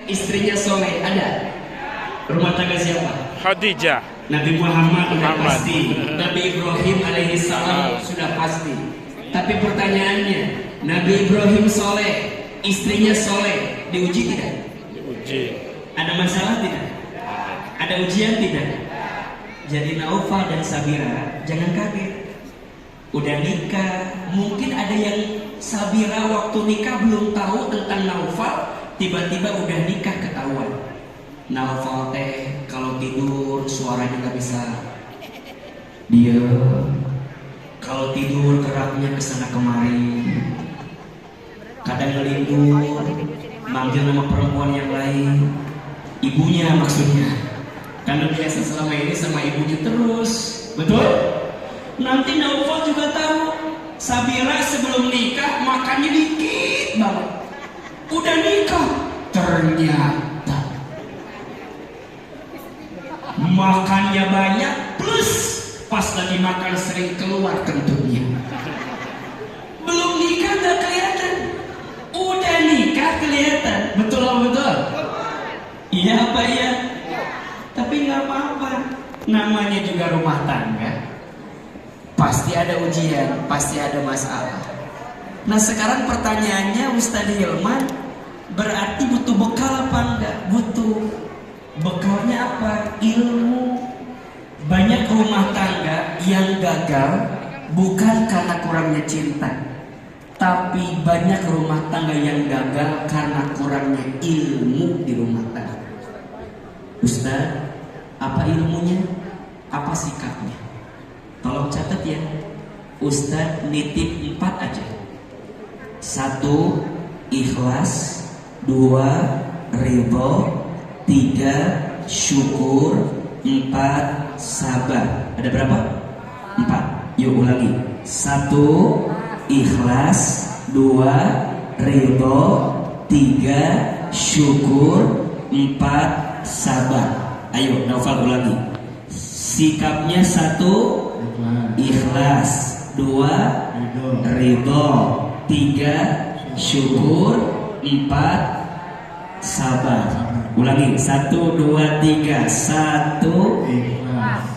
Istrinya soleh ada. Rumah tangga siapa? Khadijah. Nabi Muhammad sudah pasti. Nabi Ibrahim alaihi salam sudah pasti. Tapi pertanyaannya, Nabi Ibrahim soleh, istrinya soleh, diuji tidak? Diuji. Ada masalah tidak? Ada ujian tidak? Jadi Naufal dan Sabira jangan kaget. Udah nikah, mungkin ada yang Sabira waktu nikah belum tahu tentang Naufal, tiba-tiba udah nikah ketahuan. Naufal teh kalau tidur suaranya nggak bisa diam, kalau tidur geraknya kesana kemari, kadang ngelindur, manggil nama perempuan yang lain, ibunya maksudnya, karena biasa selama ini sama ibunya terus, betul? Nanti Naufal juga tahu Sabira sebelum nikah makannya dikit banget, udah nikah ternyata makannya banyak, plus pas lagi makan sering keluar kentutnya. Belum nikah gak kelihatan, udah nikah kelihatan. Betul apa betul? Iya apa iya? Tapi gak apa-apa, namanya juga rumah tangga. Pasti ada ujian, pasti ada masalah. Nah sekarang pertanyaannya Ustadz Hilman, berarti butuh bekal apa enggak? Butuh. Bekalnya apa? Ilmu. Banyak rumah tangga yang gagal bukan karena kurangnya cinta, tapi banyak rumah tangga yang gagal karena kurangnya ilmu di rumah tangga. Ustaz, apa ilmunya? Apa sikapnya? Tolong catat ya. Ustaz nitip 4 aja. 1. Ikhlas. 2. Ridho. 3. Syukur. 4. Sabar. Ada berapa? 4. Yuk ulangi. 1. Ikhlas. 2. Ridho. 3. Syukur. 4. Sabar. Ayo Naufal ulangi. Sikapnya 1. Ikhlas. 2. Ridho. 3. Syukur. 4. Sabar. Ulangi. 1, 2, 3. 1.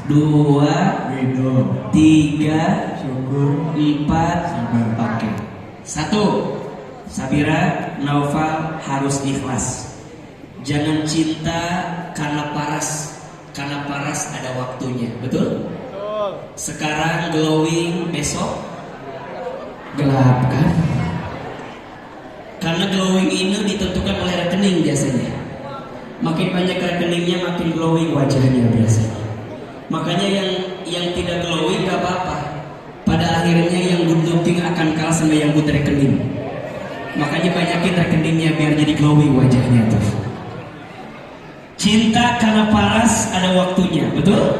2. Ridho. 3. Syukur. 4. Sabar. Oke. 1. Sabira, Naufal harus ikhlas. Jangan cinta karena paras. Karena paras ada waktunya. Betul? Sekarang glowing, besok gelap kan? Karena glowing ini ditentukan oleh rekening biasanya. Makin banyak rekeningnya makin glowing wajahnya biasanya. Makanya yang tidak glowing gak apa-apa. Pada akhirnya yang good looking akan kalah sama yang good rekening. Makanya banyakin rekeningnya biar jadi glowing wajahnya tuh. Cinta karena paras ada waktunya, betul?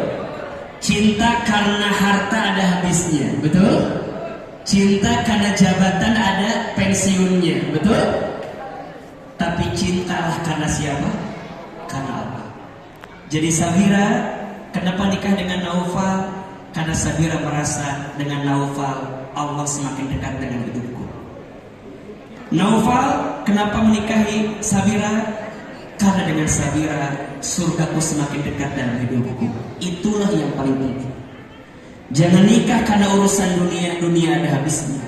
Cinta karena harta ada habisnya, betul? Cinta karena jabatan ada pensiunnya, betul? Tapi cintalah karena siapa? Karena Allah. Jadi Sabira, kenapa nikah dengan Naufal? Karena Sabira merasa dengan Naufal Allah semakin dekat dengan hidupku. Naufal, kenapa menikahi Sabira? Karena dengan Sabira surgaku semakin dekat dalam hidupku. Itulah yang paling penting. Jangan nikah karena urusan dunia ada habisnya.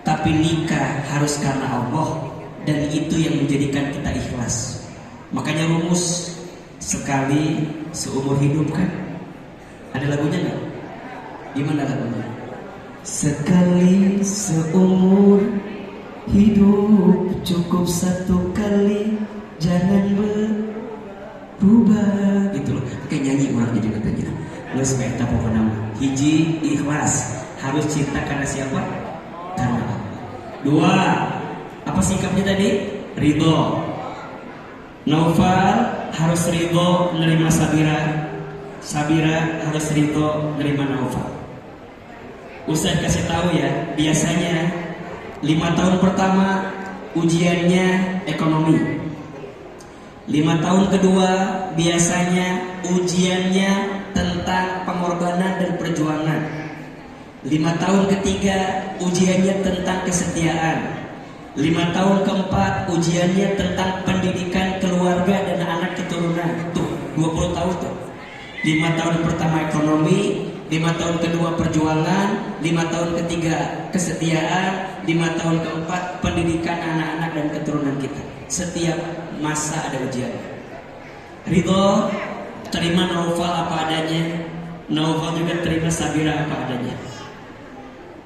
Tapi nikah harus karena Allah, dan itu yang menjadikan kita ikhlas. Makanya rumus sekali seumur hidup kan? Ada lagunya nggak? Gimana lagunya? Sekali seumur hidup cukup satu kali, jangan berubah. Gitu loh. Kayak nyanyi orang jadi katanya. Lu sepeta pokoknya hiji ikhlas, harus cinta karena siapa? Karena Allah. 2. Apa sikapnya tadi? Ridho. Naufal harus ridho menerima Sabira. Sabira harus ridho menerima Naufal. Ustaz kasih tahu ya, biasanya 5 tahun pertama ujiannya ekonomi. 5 tahun kedua biasanya ujiannya tentang pengorbanan dan perjuangan. 5 tahun ketiga ujiannya tentang kesetiaan. 5 tahun keempat ujiannya tentang pendidikan keluarga 5 tahun pertama ekonomi, 5 tahun kedua perjuangan, 5 tahun ketiga kesetiaan, 5 tahun keempat pendidikan anak-anak dan keturunan kita. Setiap masa ada ujian. Ridho terima Naufal apa adanya, Naufal juga terima Sabira apa adanya.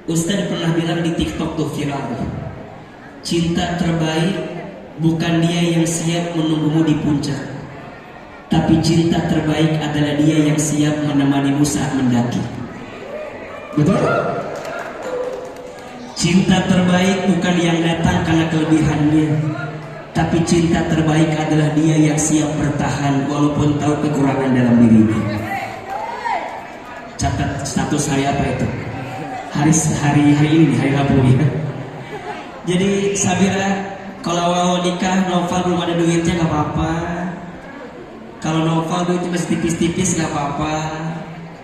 Ustadz pernah bilang di TikTok tuh viral, cinta terbaik bukan dia yang siap menunggumu di puncak, tapi cinta terbaik adalah dia yang siap menemanimu saat mendaki. Betul? Cinta terbaik bukan yang datang karena kelebihannya, tapi cinta terbaik adalah dia yang siap bertahan walaupun tahu kekurangan dalam dirinya. Catat status hari apa itu? Hari ini, hari Rabu ya. Jadi Sabira, kalau mau nikah, Naufal belum ada duitnya nggak apa-apa. Kalau Naufal duitnya masih tipis-tipis nggak apa-apa.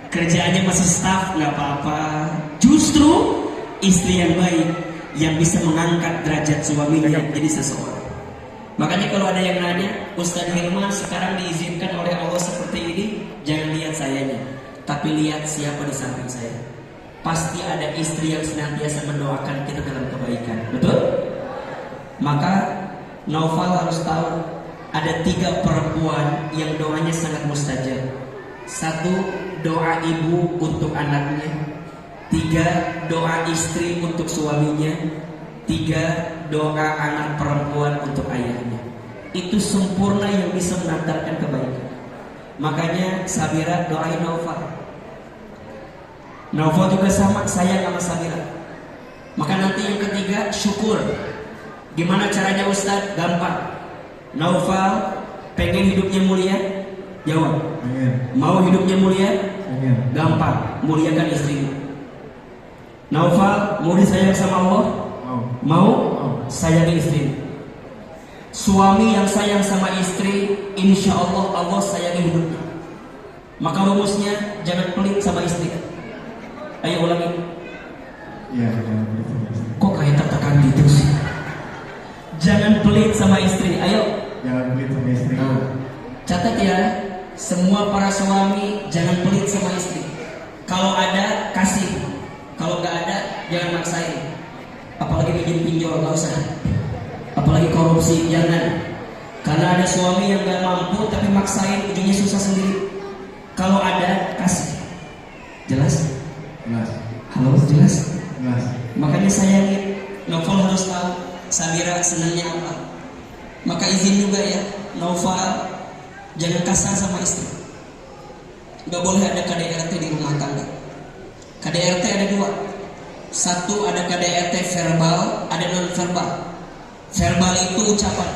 Kerjaannya masih staff nggak apa-apa. Justru istri yang baik yang bisa mengangkat derajat suaminya jadi seseorang. Makanya kalau ada yang nanya, Ustadz Hilman sekarang diizinkan oleh Allah seperti ini, jangan lihat sayanya, tapi lihat siapa di samping saya. Pasti ada istri yang senantiasa mendoakan kita dalam kebaikan. Betul? Maka Naufal harus tahu ada 3 perempuan yang doanya sangat mustajab. 1, doa ibu untuk anaknya. 3, doa istri untuk suaminya. 3, doa anak perempuan untuk ayahnya. Itu sempurna yang bisa mengantarkan kebaikan. Makanya Sabira doain Naufal. Naufal juga sama, sayang sama Sabira. Maka nanti yang ketiga, syukur. Gimana caranya Ustadz? Gampang. Naufal pengen hidupnya mulia? Jawab. Mau hidupnya mulia? Gampang. Muliakan istrimu. Naufal mau disayang sama Allah? Mau? Sayangi istrimu. Suami yang sayang sama istri, insya Allah Allah sayangi hidupnya. Maka rumusnya jangan pelit sama istri. Ayo ulangi. Ya. Kok kayak tertekan gitu sih? Jangan pelit sama istri. Ayo. Jangan pelit sama istri. Catat ya, semua para suami jangan pelit sama istri. Kalau ada kasih, kalau nggak ada jangan maksain. Apalagi bikin pinjol, nggak usah. Apalagi korupsi, jangan. Karena ada suami yang nggak mampu tapi maksain, ujungnya susah sendiri. Kalau ada kasih. Jelas? Jelas. Halo, jelas? Jelas. Makanya sayangin. Naufal harus tahu Sabira senangnya apa. Maka izin juga ya, Naufal jangan kasar sama istri. Gak boleh ada KDRT di rumah tangga. KDRT ada 2. 1 ada KDRT verbal, ada non verbal. Verbal itu ucapan.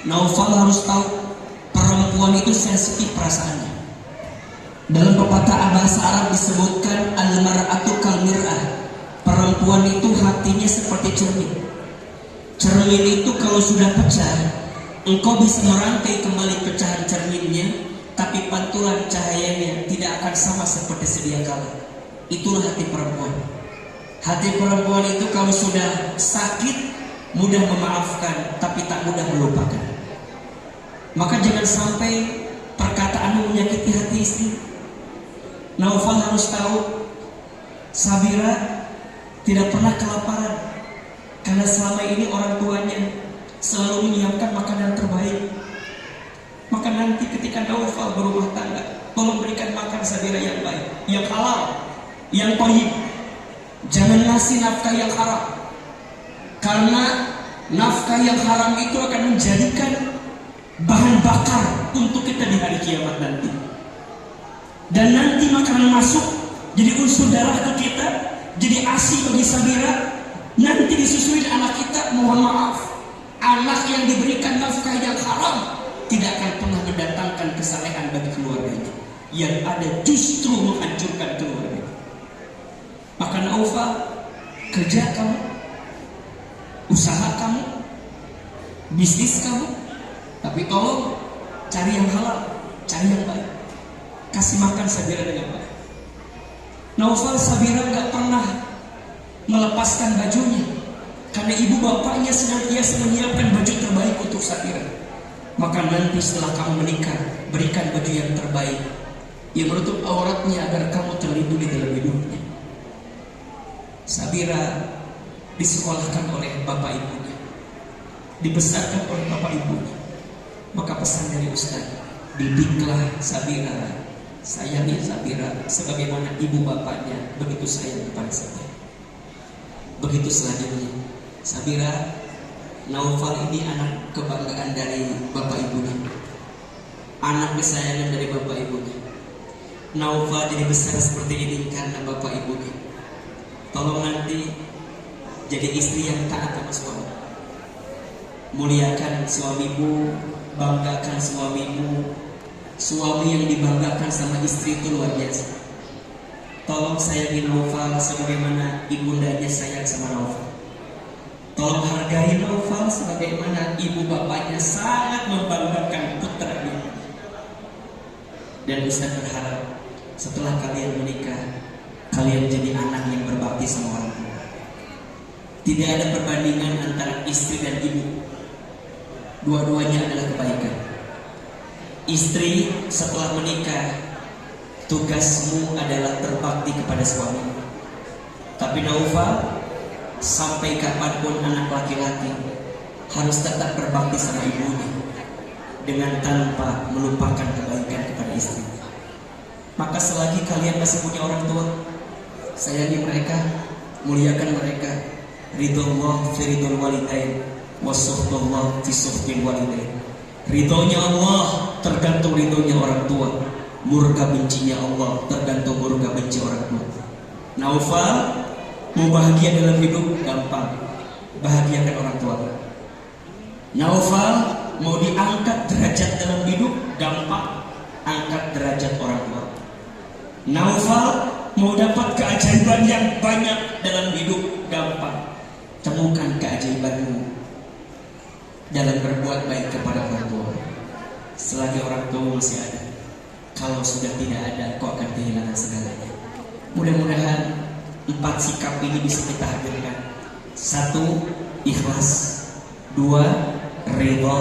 Naufal harus tahu perempuan itu sensitif perasaannya. Dalam pepatah bahasa Arab disebutkan al-mar'atu kal mir'ah. Perempuan itu hatinya seperti cermin. Cermin itu kalau sudah pecah, engkau bisa merangkai kembali pecahan cerminnya, tapi pantulan cahayanya tidak akan sama seperti sedia kala. Itulah hati perempuan. Hati perempuan itu kalau sudah sakit, mudah memaafkan, tapi tak mudah melupakan. Maka jangan sampai perkataanmu menyakiti hati istri. Naufal harus tahu Sabira tidak pernah kelaparan, karena selama ini orang tuanya selalu menyiapkan makanan terbaik. Maka nanti ketika Naufal berumah tangga, tolong berikan makan Sabira yang baik, yang halal, yang thayyib. Jangan ngasih nafkah yang haram, karena nafkah yang haram itu akan menjadikan bahan bakar untuk kita di hari kiamat nanti. Dan nanti makanan masuk jadi unsur darah ke kita, jadi ASI bagi Sabira. Nanti disusuin anak kita, mohon maaf, anak yang diberikan nafkah yang haram tidak akan pernah mendatangkan kesalehan bagi keluarganya. Yang ada justru menghancurkan keluarga. Maka Naufal, kerja kamu, usaha kamu, bisnis kamu, tapi tolong cari yang halal, cari yang baik. Kasih makan Sabira dengan baik. Naufal, Sabira gak pernah melepaskan bajunya, karena ibu bapaknya senantiasa menyiapkan baju terbaik untuk Sabira. Maka nanti setelah kamu menikah, berikan baju yang terbaik. yang menutup auratnya agar kamu terlindungi dalam hidupnya. Sabira disekolahkan oleh bapak ibunya, dibesarkan oleh bapak ibunya. Maka pesan dari Ustaz, didiklah Sabira, sayangi Sabira sebagaimana ibu bapaknya begitu sayang kepada Sabira. Begitu selanjutnya, Sabira, Naufal ini anak kebanggaan dari bapak ibunya, anak kesayangan dari bapak ibunya. Naufal jadi besar seperti ini karena bapak ibunya. Tolong nanti jadi istri yang taat sama suami. Muliakan suamimu, banggakan suamimu. Suami yang dibanggakan sama istri itu luar biasa. Tolong sayangi Naufal sebagaimana ibundanya sayang sama Naufal. Tolong hargai Naufal sebagaimana ibu bapaknya sangat membanggakan putranya. Dan Ustaz berharap setelah kalian menikah, kalian jadi anak yang berbakti sama orang tua. Tidak ada perbandingan antara istri dan ibu. Dua-duanya adalah kebaikan. Istri setelah menikah, tugasmu adalah berbakti kepada suami. Tapi Naufal, sampai kapanpun anak laki-laki harus tetap berbakti sama ibunya dengan tanpa melupakan kebaikan kepada istri. Maka selagi kalian masih punya orang tua, sayangi mereka, muliakan mereka. Ridullah fi ridul walidain, wa suhtullah fi suhtil walidain. Ridhonya Allah tergantung ridhonya orang tua, murka bencinya Allah tergantung murka benci orang tua. Naufal, mau bahagia dalam hidup gampang, bahagiakan orang tua. Naufal, mau diangkat derajat dalam hidup gampang, angkat derajat orang tua. Naufal, mau dapat keajaiban yang banyak dalam hidup gampang, temukan keajaibanmu dalam berbuat baik kepada orang tua. Selagi orang tua masih ada, kalau sudah tidak ada, kau akan kehilangan segalanya. Mudah-mudahan 4 sikap ini bisa kita hadirkan. 1. Ikhlas. 2. Ridho.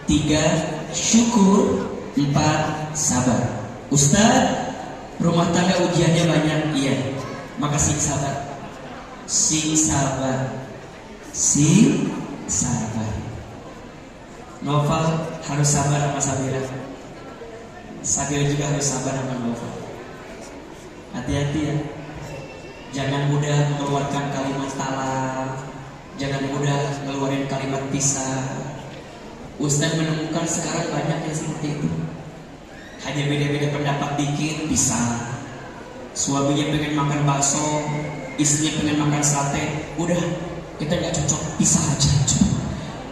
3. Syukur. 4. Sabar. Ustaz, rumah tangga ujiannya banyak. Iya, maka sing sabar. Sing sabar. Sing sabar. Naufal harus sabar sama Sabira. Sabira juga harus sabar sama Naufal. Hati-hati ya. Jangan mudah mengeluarkan kalimat talak, jangan mudah ngeluarin kalimat pisah. Ustaz menemukan sekarang banyak yang seperti itu. Hanya beda-beda pendapat dikit pisah. Suaminya pengen makan bakso, istrinya pengen makan sate. Udah, kita nggak cocok, pisah aja.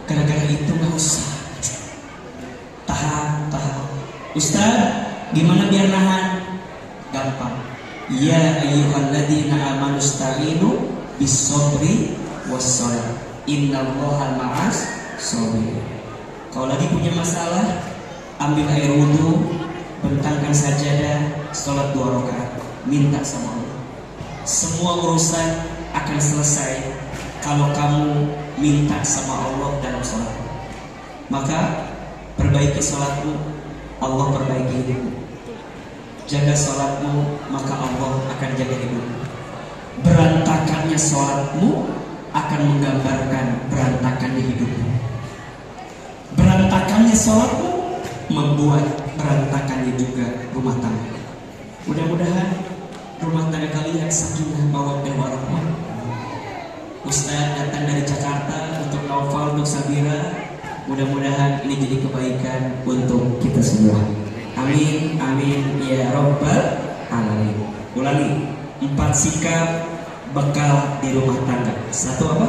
Gara-gara itu nggak usah. Tahan. Ustaz, gimana biar nahan? Gampang. Ya ayyuhalladzina amanu sta'inu bis-sabri was-shalah. Innallaha ma'as sabirin. Kalau lagi punya masalah, ambil air wudu, bentangkan sajadah, sholat 2 rakaat, minta sama Allah. Semua urusan akan selesai kalau kamu minta sama Allah dalam sholat. Maka perbaiki sholatmu, Allah perbaiki hidupmu. Jaga sholatmu, maka Allah akan jaga hidupmu. Berantakannya sholatmu akan menggambarkan berantakannya hidupmu. Berantakannya sholatmu membuat berantakannya juga rumah tangga. Mudah-mudahan rumah tangga kalian sakinah mawaddah warahmah. Ustaz datang dari Jakarta untuk Naufal, untuk Sabira. Mudah-mudahan ini jadi kebaikan untuk kita semua. Amin, amin ya Rabbal alamin. Ulangi, 4 sikap bekal di rumah tangga. 1 apa?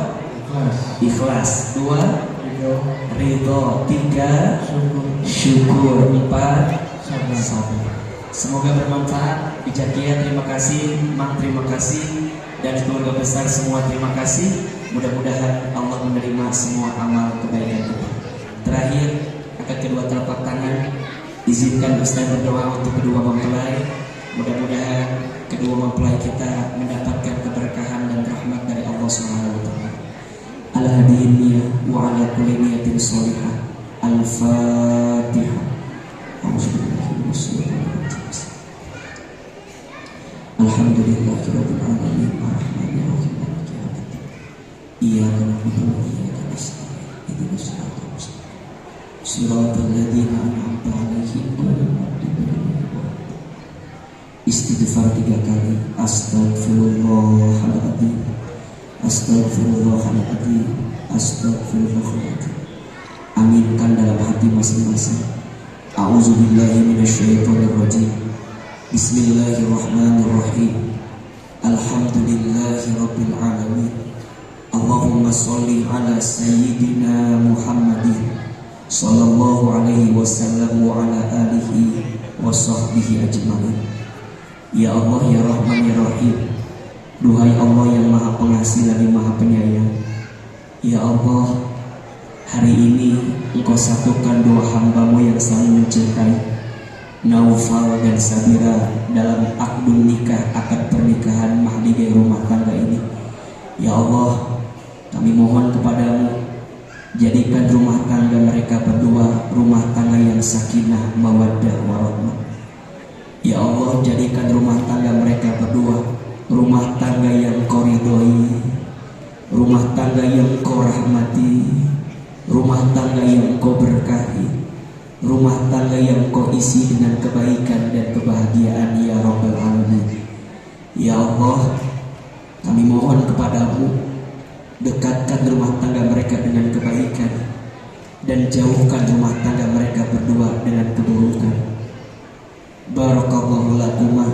Ikhlas. 2. Ridho. 3. Syukur. 4. Sabar. Semoga bermanfaat. Bijakia terima kasih, Mang terima kasih, dan keluarga besar semua terima kasih. Mudah-mudahan Allah menerima semua amal kebaikan kita. Terakhir, angkat kedua telapak tangan. Izinkan Ustaz berdoa untuk kedua mempelai. Mudah-mudahan kedua mempelai kita mendapatkan keberkahan dan rahmat dari Allah Subhanahu wa taala. Al-hadiyya wa ala kulli niyatin shalihah. Al-Fatihah. Alhamdulillahirabbil alamin arrahmanir rahim maliki yaumiddin. Iyyaka na'budu wa iyyaka nasta'in. Ihdinas siratal mustaqim. Shiratal ladzina an'amta 'alaihim ghairil maghdubi 'alaihim waladdallin. Istighfar 3 kali. Astaghfirullahaladzim, astaghfirullahaladzim, astaghfirullahaladzim. Aminkan dalam hati masing-masing. A'udzubillahi minasyaitonirrajim. Bismillahirrahmanirrahim. Alhamdulillahi rabbil alamin. Allahumma sholli ala sayyidina Muhammadin sallallahu alaihi wasallam wa ala alihi wa sahbihi ajma'in. Ya Allah, ya Rahman, ya Rahim. Duhai Allah yang Maha Pengasih lagi Maha Penyayang. Ya Allah, hari ini Engkau satukan dua hamba-Mu yang saling mencintai, Naufal dan Sabira, dalam akdun nikah, akad pernikahan mahligai rumah tangga ini. Ya Allah, kami mohon kepadamu, jadikan rumah tangga mereka berdua rumah tangga yang sakinah, mawaddah, warahmah. Ya Allah, jadikan rumah tangga mereka berdua rumah tangga yang Kau ridhoi, rumah tangga yang Kau rahmati, rumah tangga yang Kau berkahi, rumah tangga yang Kau isi dengan kebaikan dan kebahagiaan, ya Rabbal Alamin. Ya Allah, kami mohon kepadamu, dekatkan rumah tangga mereka dengan kebaikan dan jauhkan rumah tangga mereka berdua dengan keburukan. Barakallahu lakuma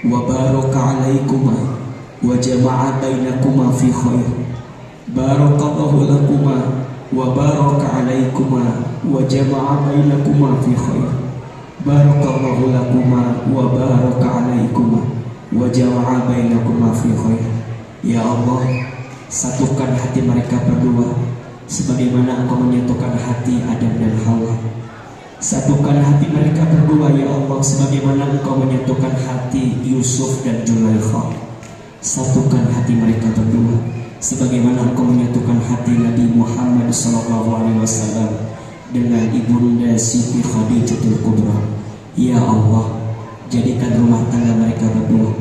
wa baraka alaikuma wa jama'a bainakuma fi khair. Barakallahu lakuma wa baraka alaikuma wa jama'a bainakuma fi khair. Barakallahu lakuma wa baraka alaikuma wa jama'a bainakuma fi khair. Ya Allah, satukan hati mereka berdua sebagaimana Engkau menyatukan hati Adam dan Hawa. Satukan hati mereka berdua, ya Allah, sebagaimana Engkau menyatukan hati Yusuf dan Zulaikha. Satukan hati mereka berdua sebagaimana Engkau menyatukan hati Nabi Muhammad SAW dengan ibunda Siti Khadijatul Kubra. Ya Allah, jadikan rumah tangga mereka berdua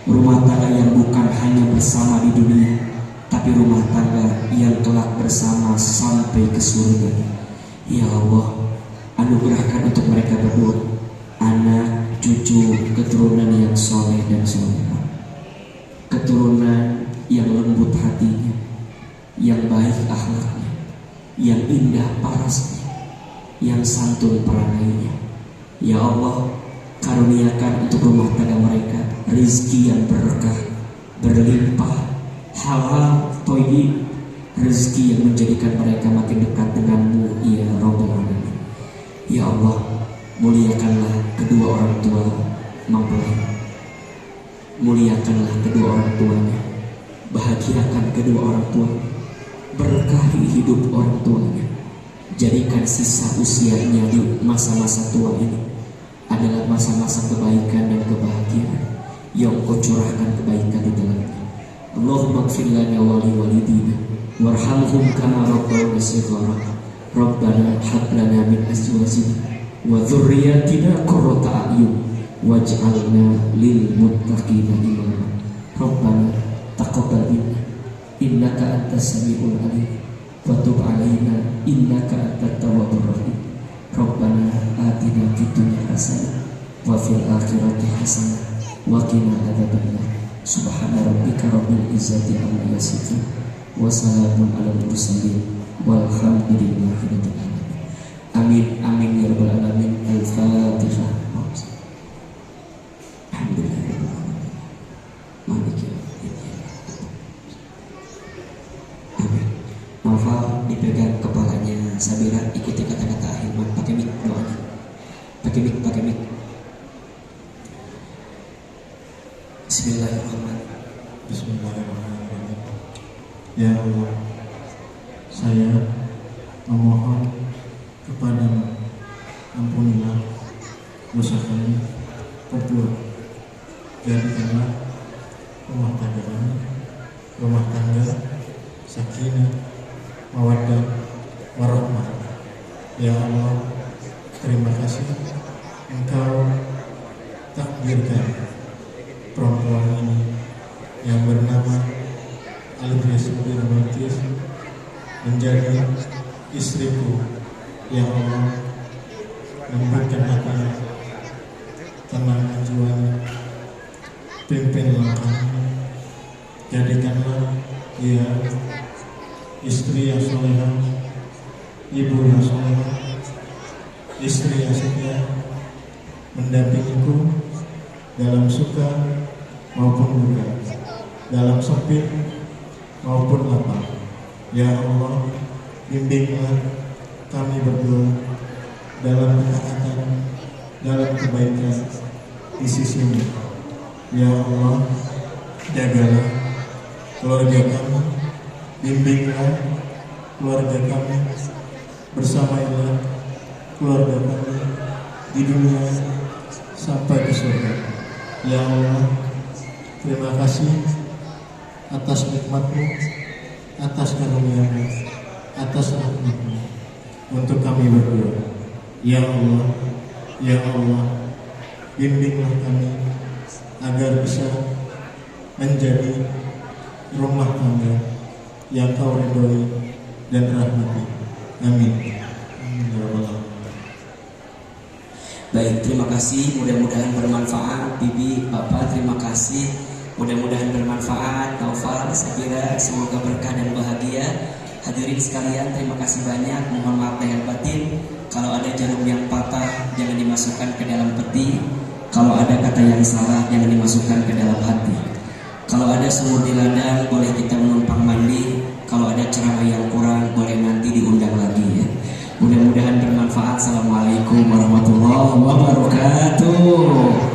rumah tangga yang bukan hanya bersama di dunia, tapi rumah tangga yang kelak bersama sampai ke surga. Ya Allah, anugerahkan untuk mereka berdua anak, cucu, keturunan yang soleh dan solehah, keturunan yang lembut hatinya, yang baik akhlaknya, yang indah parasnya, yang santun perangainya. Ya Allah, karuniakan untuk rumah tangga mereka rizki yang berkah, berlimpah, halal, thayyib, rezeki yang menjadikan mereka makin dekat denganmu, ya Rabbal Alamin. Ya Allah, muliakanlah kedua orang tua mempelai, muliakanlah kedua orang tuanya, bahagiakan kedua orang tua, berkahi hidup orang tuanya. Jadikan sisa usianya di masa-masa tua ini adalah masa-masa kebaikan dan kebahagiaan yang Kau curahkan kebaikan di dalamnya. Allahumma ighfir lana wa li walidina warhamhum kama rabbawna shighara. Rabbana hab lana min azwajina wa dzurriyyatina qurrata a'yun waj'alna lil muttaqina imama. Rabbana taqabbal minna innaka antas samiul alim wa tub 'alaina innaka antat tawwabur rahim. Rabbana atina fid dunya hasanah wa fil akhirati hasanah wa qina adzabannar. Subhana rabbika rabbil izzati amma yasifun wa salamun alal mursalin walhamdulillahi rabbil alamin. Amin amin ya rabbal alamin. Al-Fatihah. Alhamdulillah maliki yaumiddin. Amin. Naufal dipegang kepalanya Sabira, ikuti kata-kata Ahilman. Pakai mic doanya, pakai mic, pakai mic. Bismillahirrahmanirrahim. Bismillahirrahmanirrahim. Ya Allah, saya memohon kepadamu, ampunilah dosa kami, kubur, jadikanlah rumah tangga kami rumah tangga sakinah, mawaddah, warahmah. Ya Allah, terima kasih Engkau takdirkan perempuan menjadi istriku. Ya Allah, lembutkan hatinya, tenangkan jiwanya, pimpinlah kami, jadikanlah dia istri yang solehah, ibu yang solehah, istri yang setia, mendampingiku dalam suka maupun duka, dalam sempit maupun lapang. Ya Allah, bimbinglah kami berdua dalam ketaatan, dalam kebaikan di sisimu. Ya Allah, jagalah keluarga kami, bimbinglah keluarga kami, bersamailah keluarga kami di dunia sampai ke surga. Ya Allah, terima kasih atas nikmat-Mu, atas karunia-Mu, atas rahmat-Mu untuk kami berdua. Ya Allah, ya Allah, bimbinglah kami agar bisa menjadi rumah tangga yang Kau ridhoi dan rahmati. Amin. Amin ya rabbal alamin. Baik, terima kasih. Mudah-mudahan bermanfaat. Bibi, Bapak, terima kasih. Mudah-mudahan bermanfaat. Taufal, Sabira, semoga berkah dan bahagia. Hadirin sekalian, terima kasih banyak. Mohon maaf lahir batin. Kalau ada jarum yang patah, jangan dimasukkan ke dalam peti. Kalau ada kata yang salah, jangan dimasukkan ke dalam hati. Kalau ada sumur di ladang, boleh kita menumpang mandi. Kalau ada ceramah yang kurang, boleh nanti diundang lagi ya. Mudah-mudahan bermanfaat. Assalamualaikum warahmatullahi wabarakatuh.